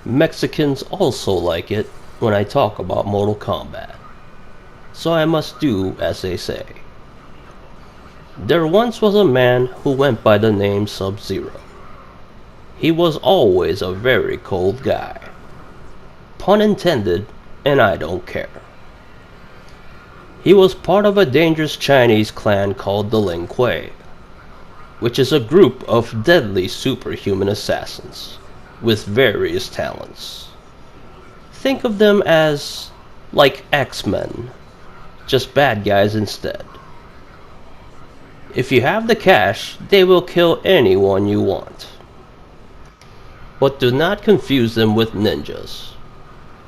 Mexicans also like it when I talk about Mortal Kombat, so I must do as they say. There once was a man who went by the name Sub-Zero. He was always a very cold guy. Pun intended, and I don't care. He was part of a dangerous Chinese clan called the Lin Kuei, which is a group of deadly superhuman assassins with various talents. Think of them as like X-Men, just bad guys instead. If you have the cash, they will kill anyone you want. But do not confuse them with ninjas.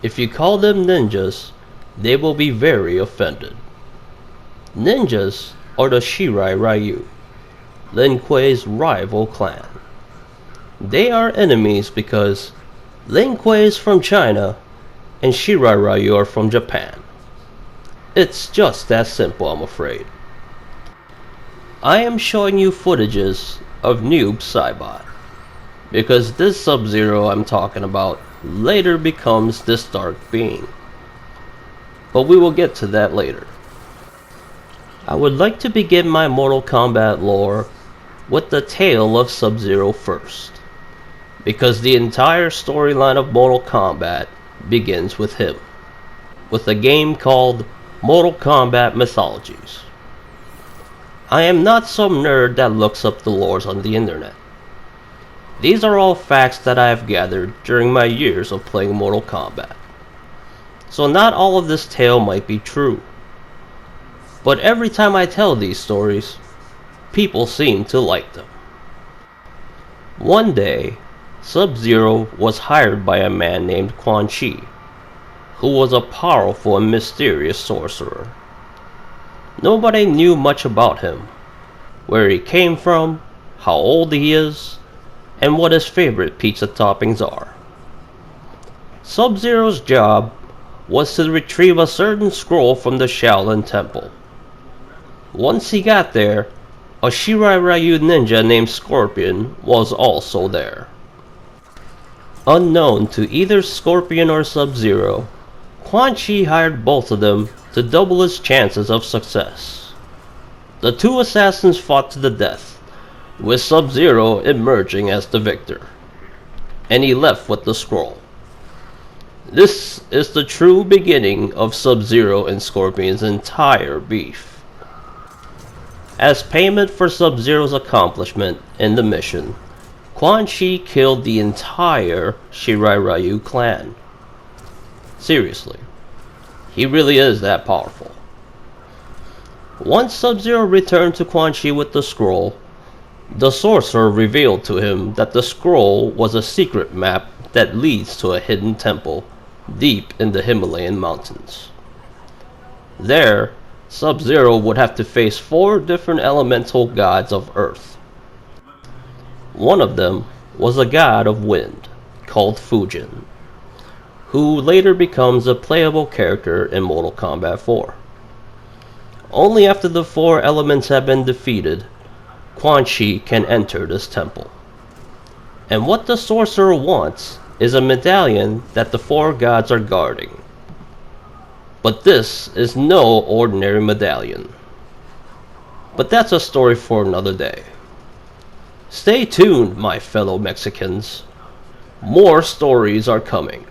If you call them ninjas, they will be very offended. Ninjas are the Shirai Ryu, Lin Kuei's rival clan. They are enemies because Lin Kuei is from China and Shirai Ryu are from Japan. It's just that simple, I'm afraid. I am showing you footages of Noob Saibot, because this Sub-Zero I'm talking about later becomes this dark being. But we will get to that later. I would like to begin my Mortal Kombat lore with the tale of Sub-Zero first, because the entire storyline of Mortal Kombat begins with him, with a game called Mortal Kombat Mythologies. I am not some nerd that looks up the lores on the internet. These are all facts that I have gathered during my years of playing Mortal Kombat. So not all of this tale might be true. But every time I tell these stories, people seem to like them. One day, Sub-Zero was hired by a man named Quan Chi, who was a powerful and mysterious sorcerer. Nobody knew much about him, where he came from, how old he is, and what his favorite pizza toppings are. Sub-Zero's job was to retrieve a certain scroll from the Shaolin Temple. Once he got there, a Shirai Ryu ninja named Scorpion was also there. Unknown to either Scorpion or Sub-Zero, Quan Chi hired both of them to double his chances of success. The two assassins fought to the death, with Sub-Zero emerging as the victor, and he left with the scroll. This is the true beginning of Sub-Zero and Scorpion's entire beef. As payment for Sub-Zero's accomplishment in the mission, Quan Chi killed the entire Shirai Ryu clan. Seriously, he really is that powerful. Once Sub-Zero returned to Quan Chi with the scroll, the sorcerer revealed to him that the scroll was a secret map that leads to a hidden temple deep in the Himalayan mountains. There, Sub-Zero would have to face 4 different elemental gods of Earth. One of them was a god of wind, called Fujin, who later becomes a playable character in Mortal Kombat 4. Only after the 4 elements have been defeated, Quan Chi can enter this temple. And what the sorcerer wants is a medallion that the 4 gods are guarding. But this is no ordinary medallion. But that's a story for another day. Stay tuned, my fellow Mexicans. More stories are coming.